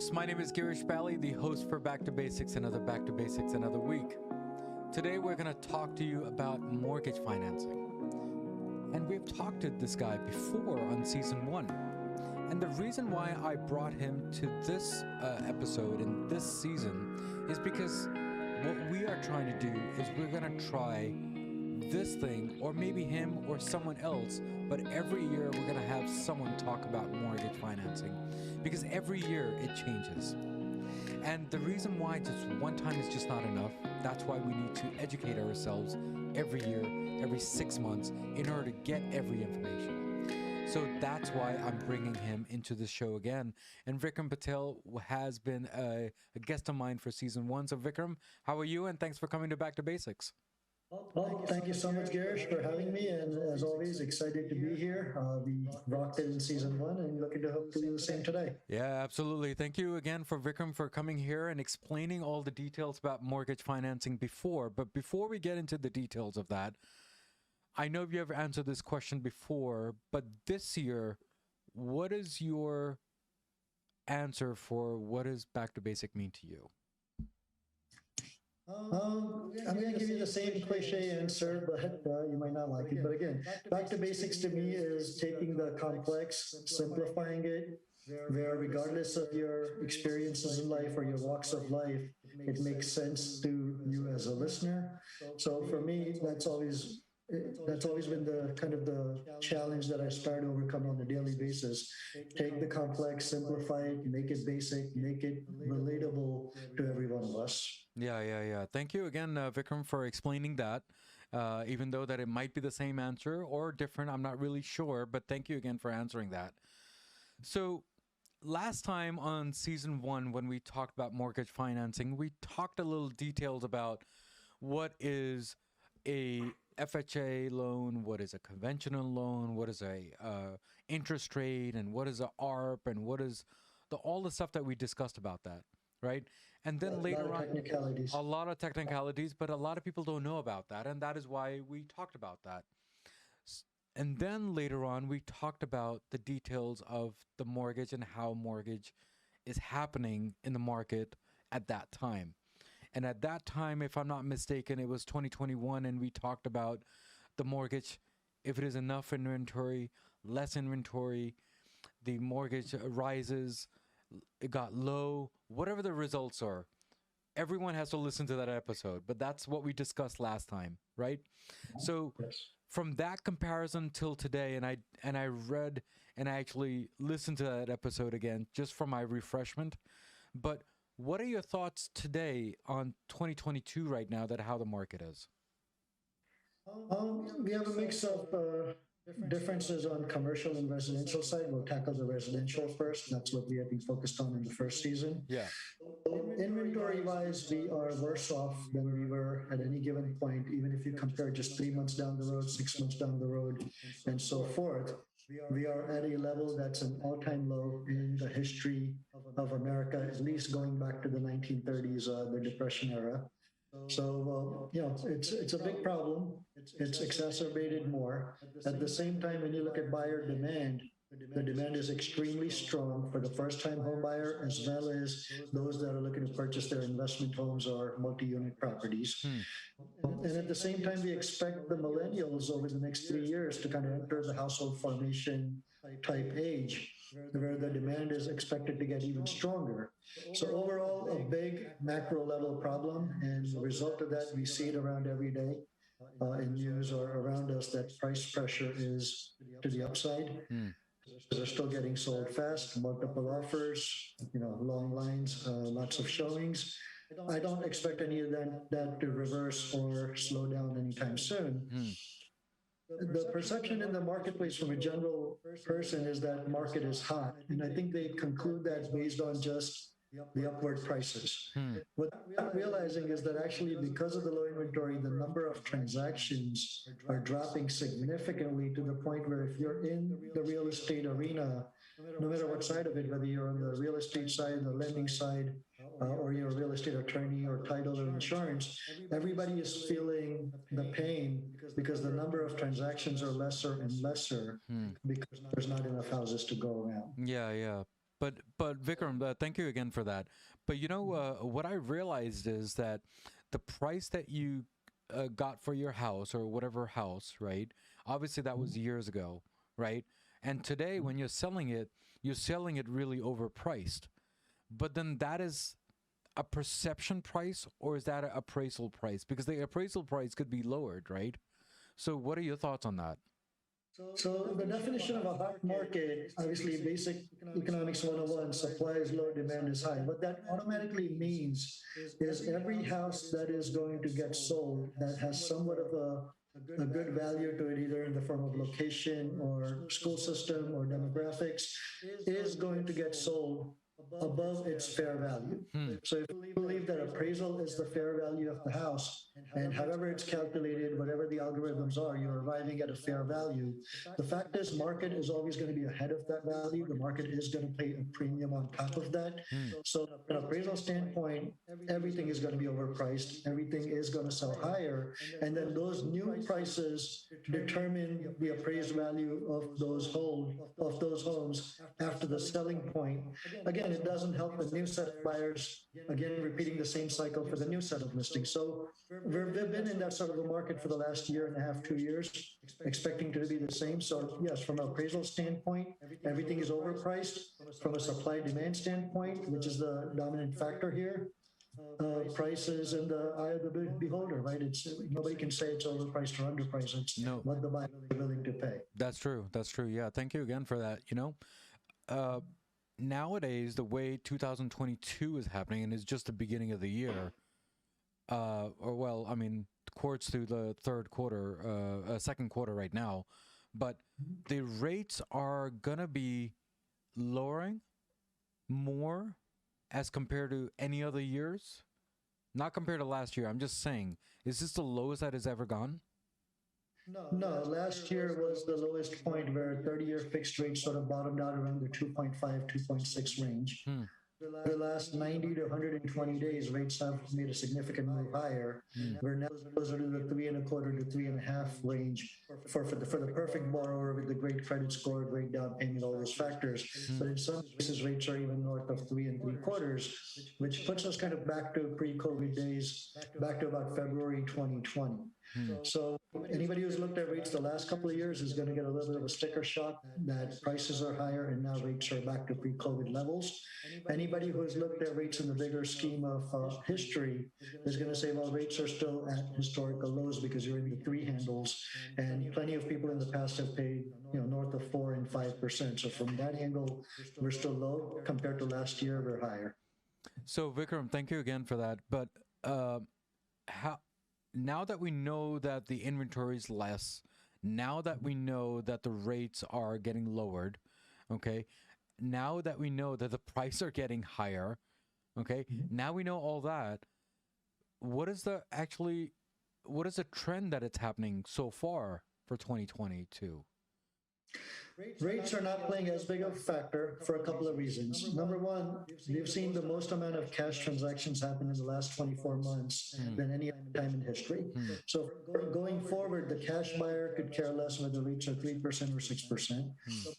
folks. My name is Girish, Bali, the host for Back to Basics, another Back to Basics, another week. Today we're going to talk to you about mortgage financing. And we've talked to this guy before on season 1. And the reason why I brought him to this episode in this season is because what we are trying to do is we're going to try this thing, or maybe him or someone else, but every year we're going to have someone talk about mortgage financing, because every year it changes. And the reason why just one time is just not enough, that's why we need to educate ourselves every year, every 6 months, in order to get every information. So that's why I'm bringing him into the show again. And Vikram Patel has been a guest of mine for season 1. So Vikram, how are you? And thanks for coming to Back to Basics. Well, thank you so much, Girish, for having me. And as always, excited to be here. We rocked it in season 1 and looking to hopefully do the same today. Yeah, absolutely. Thank you again for Vikram for coming here and explaining all the details about mortgage financing before. But before we get into the details of that, I know you have answered this question before, but this year, what is your answer for what does Back to Basic mean to you? I'm going to give you the same cliche answer, but you might not like it. But again, Back to Basics to me is taking the complex, simplifying it, where regardless of your experiences in life or your walks of life, it makes sense to you as a listener. So for me, that's always been the kind of the challenge that I start to overcome on a daily basis. Take the complex, simplify it, make it basic, make it relatable to every one of us. Yeah. Thank you again, Vikram, for explaining that. Even though that it might be the same answer or different, I'm not really sure, but thank you again for answering that. So last time on season 1, when we talked about mortgage financing, we talked a little details about what is a FHA loan, what is a conventional loan, what is a interest rate, and what is a ARP, and what is all the stuff that we discussed about that, right? And then later on, a lot of technicalities, but a lot of people don't know about that, and that is why we talked about that. And then later on, we talked about the details of the mortgage and how mortgage is happening in the market at that time. And at that time, if I'm not mistaken, it was 2021, and we talked about the mortgage, if it is enough inventory, less inventory, the mortgage rises, it got low, whatever the results are. Everyone has to listen to that episode, but that's what we discussed last time, right? So from that comparison till today, and I read and I actually listened to that episode again just for my refreshment, but what are your thoughts today on 2022 right now, that how the market is? We have a mix of differences on commercial and residential side. We'll tackle the residential first. That's what we have been focused on in the first season. Yeah. Inventory-wise, we are worse off than we were at any given point, even if you compare just 3 months down the road, 6 months down the road, and so forth. We are at a level that's an all-time low in the history of America, at least going back to the 1930s, the Depression era. So, it's a big problem. It's exacerbated more. At the same time, when you look at buyer demand, the demand is extremely strong for the first-time home buyer, as well as those that are looking to purchase their investment homes or multi-unit properties. And at the same time, we expect the millennials over the next 3 years to kind of enter the household formation type age, where the demand is expected to get even stronger. So overall, a big macro level problem, and the result of that, we see it around every day in news or around us, that price pressure is to the upside. They're still getting sold fast, multiple offers, long lines, lots of showings. I don't expect any of that to reverse or slow down anytime soon. The perception in the marketplace from a general person is that market is hot. And I think they conclude that based on just the upward prices. What they're not realizing is that actually, because of the low inventory, the number of transactions are dropping significantly, to the point where if you're in the real estate arena, no matter what side of it, whether you're on the real estate side, the lending side, or you're a real estate attorney or title or insurance, everybody is feeling the pain because the number of transactions are lesser and lesser because there's not enough houses to go around. Yeah. But Vikram, thank you again for that. But what I realized is that the price that you got for your house or whatever house, right? Obviously, that was years ago, right? And today, when you're selling it really overpriced. But then that is a perception price, or is that an appraisal price? Because the appraisal price could be lowered, right? So, what are your thoughts on that? So the definition of a hot market, obviously basic economics 101, supply is low, demand is high. What that automatically means is every house that is going to get sold that has somewhat of a good value to it, either in the form of location or school system or demographics, is going to get sold above its fair value. Hmm. So if you believe that appraisal is the fair value of the house, and however it's calculated, whatever the algorithms are, you're arriving at a fair value. The fact is, market is always going to be ahead of that value. The market is going to pay a premium on top of that. Hmm. So, from an appraisal standpoint, everything is going to be overpriced. Everything is going to sell higher. And then those new prices determine the appraised value of those homes after the selling point. Again, it doesn't help the new set of buyers, again, repeating the same cycle for the new set of listings. So we've been in that sort of a market for the last year and a half, 2 years, expecting to be the same. So yes, from an appraisal standpoint, everything is overpriced. From a supply demand standpoint, which is the dominant factor here, price is in the eye of the beholder, right? It's nobody can say it's overpriced or underpriced. It's No, what the buyer is willing to pay. that's true. That's true. Yeah. Thank you again for that. Uh, nowadays, the way 2022 is happening, and it's just the beginning of the year, or well, I mean, courts through the third quarter, second quarter right now, but the rates are gonna be lowering more as compared to any other years. Not compared to last year. I'm just saying, is this the lowest that has ever gone? No, last year was the lowest point where 30-year fixed rates sort of bottomed out around the 2.5, 2.6 range. Hmm. The last 90 to 120 days, rates have made a significant move higher. Hmm. We're now closer to the 3.25 to 3.5 range for the perfect borrower with the great credit score, great down payment, all those factors. But in some cases, rates are even north of 3.75, which puts us kind of back to pre-COVID days, back to about February 2020. Hmm. So anybody who's looked at rates the last couple of years is going to get a little bit of a sticker shock that prices are higher and now rates are back to pre-COVID levels. Anybody who has looked at rates in the bigger scheme of history is going to say, well, rates are still at historical lows because you're in the three handles, and plenty of people in the past have paid north of 4 and 5%. So from that angle, we're still low compared to last year. We're higher. So Vikram, thank you again for that. But how? Now that we know that the inventory is less, now that we know that the rates are getting lowered, okay, now that we know that the prices are getting higher, okay, now we know all that. What is the trend that it's happening so far for 2022? Rates are not playing as big of a factor for a couple of reasons. Number one, we've seen the most amount of cash transactions happen in the last 24 months than any other time in history. So going forward, the cash buyer could care less whether rates are 3% or 6%.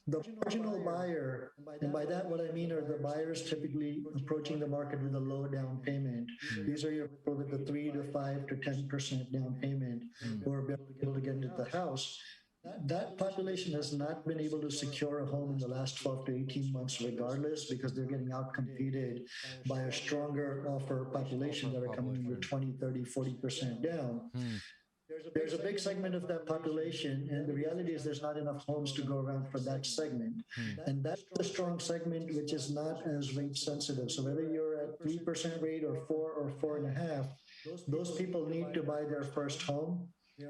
The marginal buyer, and by that what I mean are the buyers typically approaching the market with a low down payment. These are your people with the 3 to 5 to 10% down payment who are able to get into the house. That population has not been able to secure a home in the last 12 to 18 months regardless, because they're getting outcompeted by a stronger offer population that are coming in with 20, 30, 40% down. There's a big segment of that population, and the reality is there's not enough homes to go around for that segment. And that's the strong segment which is not as rate sensitive. So whether you're at 3% rate or 4 or 4.5, those people need to buy their first home.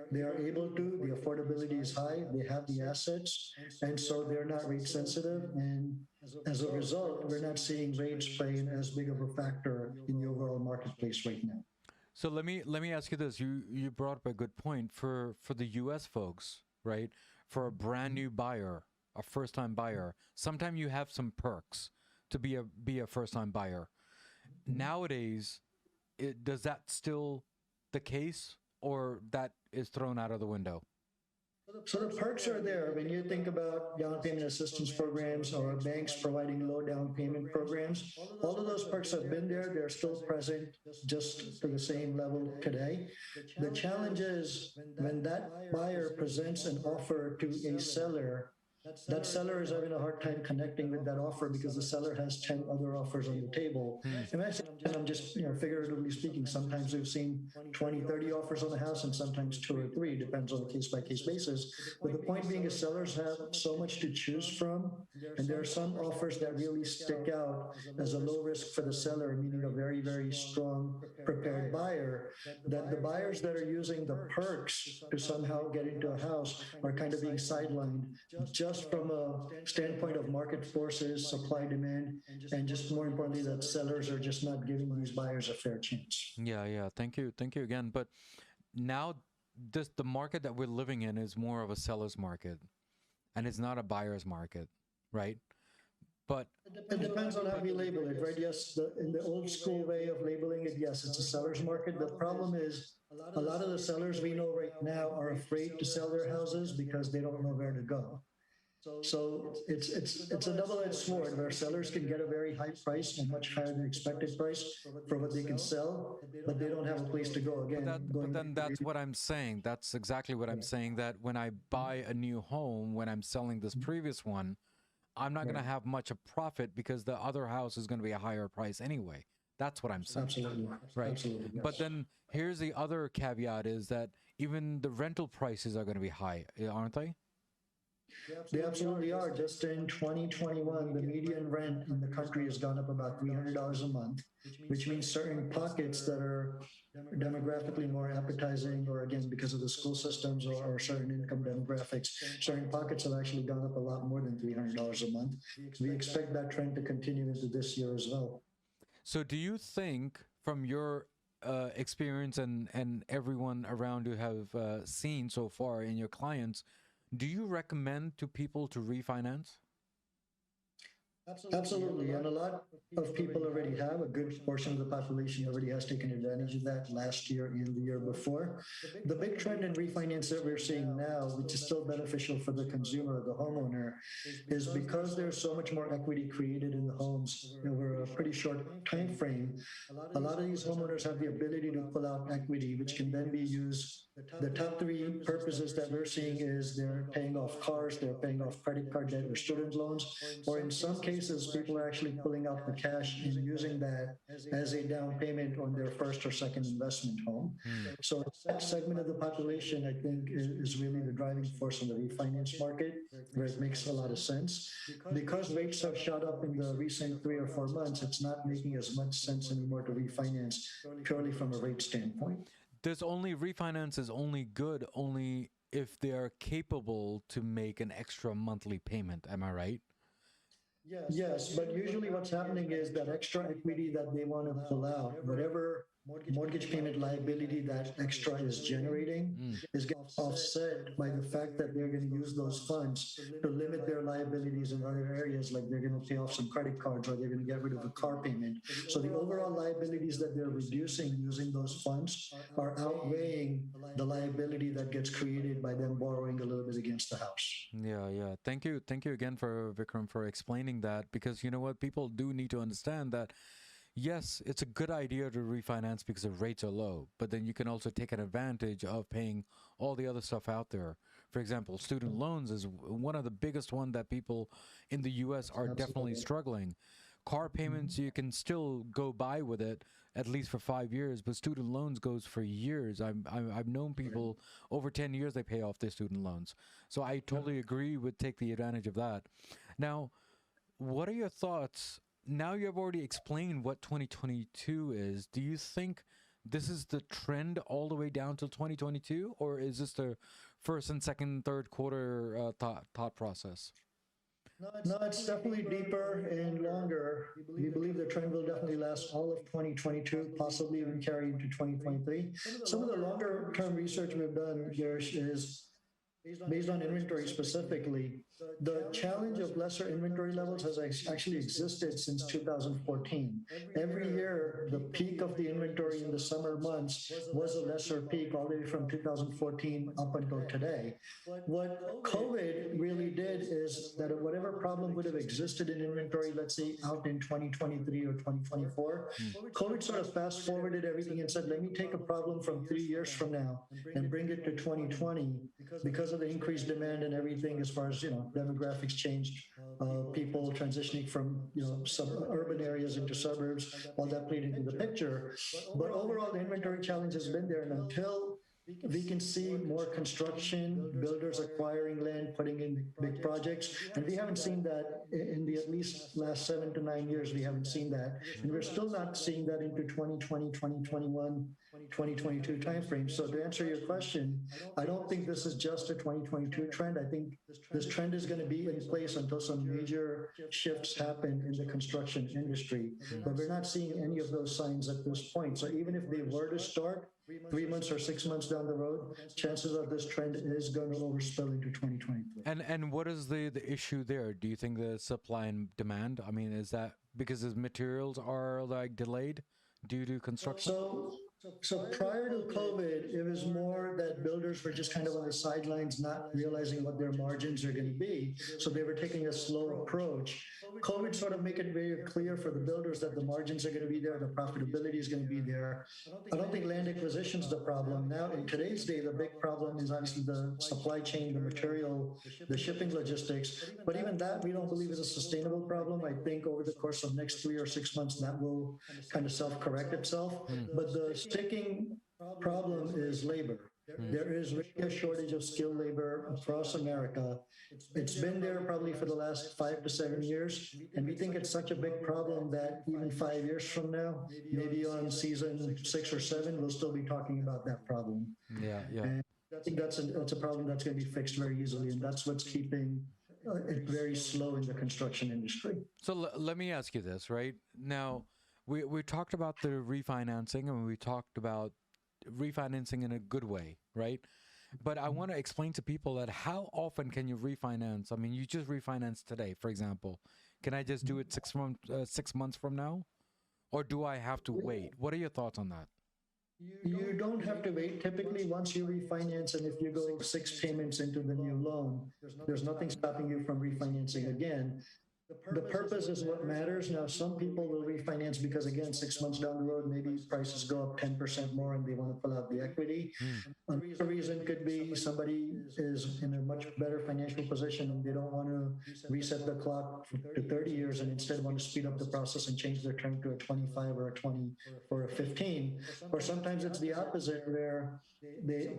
They are able to, the affordability is high, they have the assets, and so they're not rate sensitive. And as a result, we're not seeing rates playing as big of a factor in the overall marketplace right now. So let me ask you this. You brought up a good point for the US folks, right? For a brand new buyer, a first time buyer, sometimes you have some perks to be a first time buyer. Nowadays, does that still the case, or that is thrown out of the window? So the perks are there. When you think about down payment assistance programs or banks providing low down payment programs, all of those perks have been there. They're still present just to the same level today. The challenge is when that buyer presents an offer to a seller, that seller is having a hard time connecting with that offer because the seller has 10 other offers on the table. Imagine, and I'm just, figuratively speaking, sometimes we've seen 20, 30 offers on the house and sometimes two or three, depends on the case by case basis. But the point being is sellers have so much to choose from. And there are some offers that really stick out as a low risk for the seller, meaning a very, very strong prepared buyer, that the buyers that are using the perks to somehow get into a house are kind of being sidelined just from a standpoint of market forces, supply, demand, and just more importantly, that sellers are just not giving these buyers a fair chance. Yeah. Thank you again. But now, the market that we're living in is more of a seller's market, and it's not a buyer's market, right? But It depends on how we label it, right? Yes, in the old school way of labeling it, yes, it's a seller's market. The problem is a lot of the sellers we know right now are afraid to sell their houses because they don't know where to go. So it's a double-edged sword where sellers can get a very high price and much higher than expected price for what they can sell, but they don't have a place to go. Again, but then that's what I'm saying. That's exactly what I'm saying. That when I buy a new home, when I'm selling this previous one, I'm not going to have much of profit because the other house is going to be a higher price anyway. That's what I'm saying. Absolutely. Right. Absolutely, yes. But then here's the other caveat is that even the rental prices are going to be high, aren't they? They absolutely are. Just in 2021, the median rent in the country has gone up about $300 a month, which means certain pockets that are demographically more appetizing, or again, because of the school systems or certain income demographics, certain pockets have actually gone up a lot more than $300 a month. We expect that trend to continue into this year as well. So do you think from your experience and everyone around you have seen so far in your clients, do you recommend to people to refinance? Absolutely. And a lot of people already have. A good portion of the population already has taken advantage of that last year and the year before. The big trend in refinance that we're seeing now, which is still beneficial for the consumer, the homeowner, is because there's so much more equity created in the homes over a pretty short time frame. A lot of these homeowners have the ability to pull out equity, which can then be used. The top three purposes that we're seeing is they're paying off cars, they're paying off credit card debt or student loans, or in some cases, people are actually pulling out the cash and using that as a down payment on their first or second investment home. So that segment of the population, I think, is really the driving force in the refinance market, where it makes a lot of sense. Because rates have shot up in the recent 3 or 4 months, it's not making as much sense anymore to refinance purely from a rate standpoint. There's only refinance is only good only if they are capable to make an extra monthly payment. Am I right? Yes, but usually what's happening is that extra equity that they want to pull out, whatever mortgage payment liability that extra is generating, is getting offset by the fact that they're going to use those funds to limit their liabilities in other areas, like they're going to pay off some credit cards or they're going to get rid of a car payment. So the overall liabilities that they're reducing using those funds are outweighing the liability that gets created by them borrowing a little bit against the house. Yeah. Thank you again for Vikram for explaining that, because you know what, people do need to understand that yes, it's a good idea to refinance because the rates are low, but then you can also take an advantage of paying all the other stuff out there. For example, student loans is one of the biggest one that people in the US are definitely struggling. Car payments, you can still go by with it at least for 5 years, but student loans goes for years. I've known people over 10 years they pay off their student loans. So I totally agree with take the advantage of that. Now, what are your thoughts? Now you have already explained what 2022 is. Do you think this is the trend all the way down to 2022, or is this the first and second, third quarter thought process? No, it's definitely deeper and longer. We believe the trend will definitely last all of 2022, possibly even carry into 2023. Some of the longer term research we've done, Girish, is based on inventory specifically, the challenge of lesser inventory levels has actually existed since 2014. Every year, the peak of the inventory in the summer months was a lesser peak all the way from 2014 up until today. What COVID really did is that whatever problem would have existed in inventory, let's say out in 2023 or 2024, COVID sort of fast forwarded everything and said, let me take a problem from 3 years from now and bring it to 2020 because of the increased demand and everything as far as, demographics changed, people transitioning from, urban areas into suburbs, all that played into the picture. But overall, the inventory challenge has been there. And until we can see more construction, builders acquiring land, putting in big projects. And we haven't seen that in the at least last 7 to 9 years. We haven't seen that. And we're still not seeing that into 2020, 2021, 2022 timeframe. So to answer your question, I don't think this is just a 2022 trend. I think this trend is going to be in place until some major shifts happen in the construction industry. But we're not seeing any of those signs at this point. So even if they were to start 3 months or 6 months down the road, chances are this trend is going to overspill into 2023. And what is the issue there? Do you think the supply and demand? I mean, is that because the materials are like delayed due to construction? So prior to COVID, it was more that builders were just kind of on the sidelines, not realizing what their margins are going to be. So they were taking a slow approach. COVID sort of make it very clear for the builders that the margins are going to be there, the profitability is going to be there. I don't think land acquisition is the problem. Now, in today's day, the big problem is obviously the supply chain, the material, the shipping logistics. But even that, we don't believe is a sustainable problem. I think over the course of next 3 or 6 months, that will kind of self-correct itself. But the sticking problem is labor. There is really a shortage of skilled labor across America. It's been there probably for the last 5 to 7 years. And we think it's such a big problem that even 5 years from now, maybe on season 6 or 7, we'll still be talking about that problem. Yeah. And I think that's a problem that's going to be fixed very easily. And that's what's keeping it very slow in the construction industry. So let me ask you this, right? Now, we talked about the refinancing and we talked about refinancing in a good way, right? But I want to explain to people that how often can you refinance? I mean, you just refinance today, for example. Can I just do it 6 months from now? Or do I have to wait? What are your thoughts on that? You don't have to wait. Typically, once you refinance and if you go 6 payments into the new loan, there's nothing stopping you from refinancing again. The purpose is what matters. Now, some people will refinance because, again, 6 months down the road, maybe prices go up 10% more and they want to pull out the equity. Another reason could be somebody is in a much better financial position and they don't want to reset the clock to 30 years and instead want to speed up the process and change their term to a 25 or a 20 or a 15. Or sometimes it's the opposite where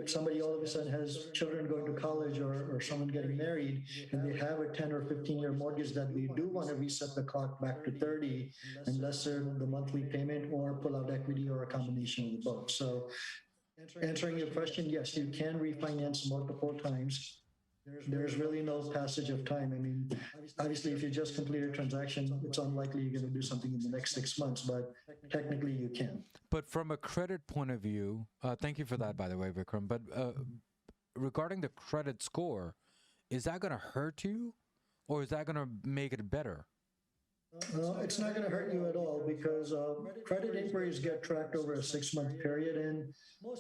somebody all of a sudden has children going to college or someone getting married and they have a 10 or 15-year mortgage that they do want to reset the clock back to 30 and lessen the monthly payment or pull out equity or a combination of the both. So answering your question, yes, you can refinance multiple times. There's really no passage of time. I mean, obviously, if you just complete a transaction, it's unlikely you're going to do something in the next 6 months, but technically you can. But from a credit point of view, thank you for that, by the way, Vikram. But regarding the credit score, is that going to hurt you or is that going to make it better? No, it's not going to hurt you at all because credit inquiries get tracked over a 6-month period. And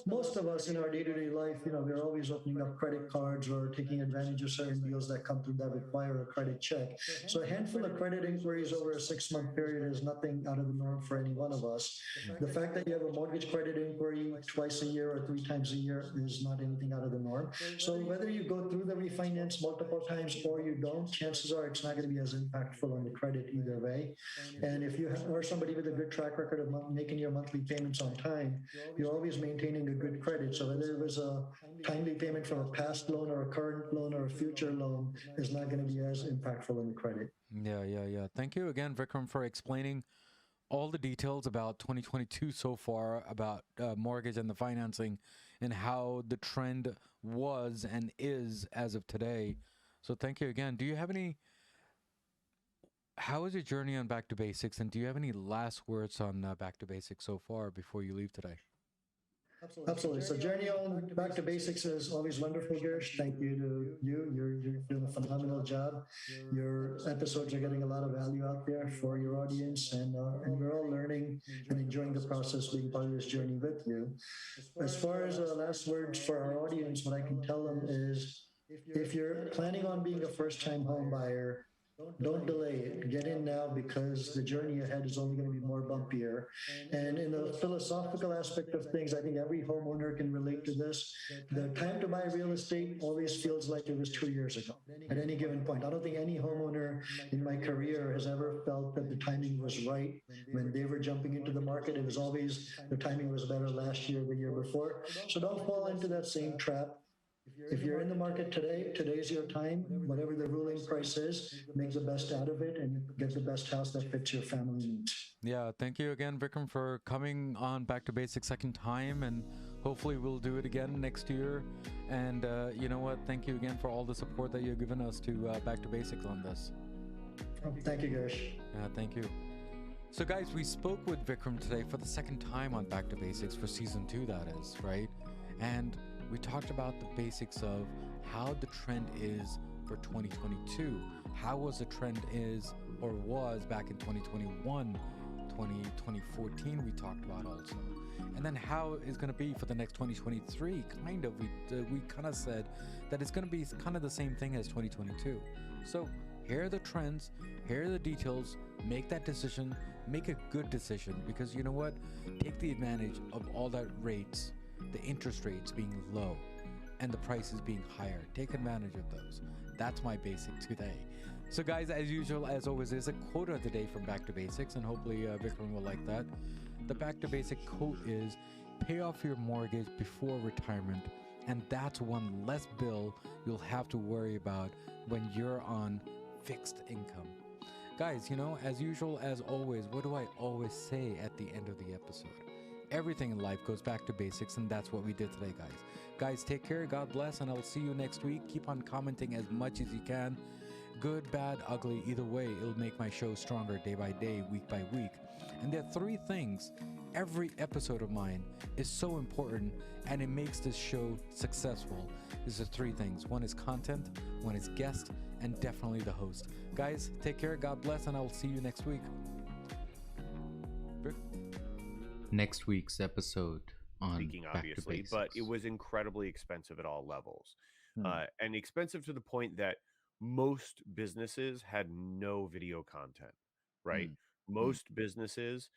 most of us in our day-to-day life, we're always opening up credit cards or taking advantage of certain deals that come through that require a credit check. So a handful of credit inquiries over a 6-month period is nothing out of the norm for any one of us. The fact that you have a mortgage credit inquiry twice a year or 3 times a year is not anything out of the norm. So whether you go through the refinance multiple times or you don't, chances are it's not going to be as impactful on the credit either way. And if you are somebody with a good track record of making your monthly payments on time, you're always maintaining a good credit. So whether it was a timely payment from a past loan or a current loan or a future loan is not going to be as impactful on the credit. Yeah. Thank you again, Vikram, for explaining all the details about 2022 so far, about mortgage and the financing and how the trend was and is as of today. So thank you again. Do you have how is your journey on Back to Basics, and do you have any last words on Back to Basics so far before you leave today? Absolutely. So journey on back to basics is always wonderful, Girish. Thank you to you. You're doing a phenomenal job. Your episodes are getting a lot of value out there for your audience, and we're all learning and enjoying the process being part of this journey with you. As far as last words for our audience, what I can tell them is if you're planning on being a first time home buyer, don't delay it. Get in now because the journey ahead is only going to be more bumpier. And in the philosophical aspect of things, I think every homeowner can relate to this. The time to buy real estate always feels like it was 2 years ago at any given point. I don't think any homeowner in my career has ever felt that the timing was right when they were jumping into the market. It was always the timing was better last year, the year before. So don't fall into that same trap. If you're in the market today, today's your time. Whatever the ruling price is, make the best out of it and get the best house that fits your family needs. Yeah, thank you again, Vikram, for coming on Back to Basics second time, and hopefully we'll do it again next year. And you know what? Thank you again for all the support that you've given us to Back to Basics on this. Thank you, Girish. Thank you. So, guys, we spoke with Vikram today for the second time on Back to Basics for season 2, that is, right? And we talked about the basics of how the trend is for 2022, how was the trend is or was back in 2021, 2014 we talked about also, and then how it's going to be for the next 2023. Kind of, we kind of said that it's going to be kind of the same thing as 2022. So here are the trends, here are the details. Make that decision, make a good decision, because you know what, take the advantage of all that rates, the interest rates being low and the prices being higher. Take advantage of those. That's my basic today. So, guys, as usual, as always, there's a quote of the day from Back to Basics, and hopefully Vikram will like that. The Back to Basic quote is, pay off your mortgage before retirement, and that's one less bill you'll have to worry about when you're on fixed income. Guys, you know, as usual, as always, what do I always say at the end of the episode? Everything in life goes back to basics, and that's what we did today, guys. Guys, take care, God bless, and I'll see you next week. Keep on commenting as much as you can. Good, bad, ugly, either way, it'll make my show stronger day by day, week by week. And there are 3 things. Every episode of mine is so important, and it makes this show successful. These are 3 things. One is content, one is guest, and definitely the host. Guys, take care, God bless, and I'll see you next week. Next week's episode on speaking, obviously, but it was incredibly expensive at all levels. And expensive to the point that most businesses had no video content, right? Most businesses,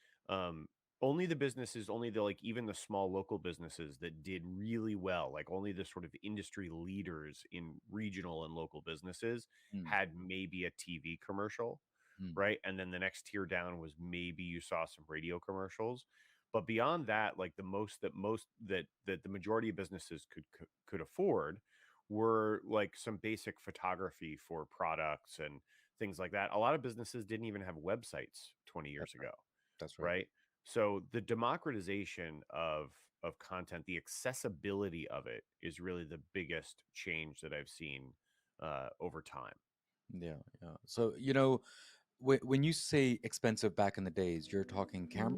only the businesses, only the like even the small local businesses that did really well, like only the sort of industry leaders in regional and local businesses had maybe a TV commercial, right? And then the next tier down was maybe you saw some radio commercials. But beyond that, like that the majority of businesses could afford were like some basic photography for products and things like that. A lot of businesses didn't even have websites 20 years ago. That's right. Right. So the democratization of content, the accessibility of it is really the biggest change that I've seen over time. Yeah, yeah. So, you know, when you say expensive back in the days, you're talking camera.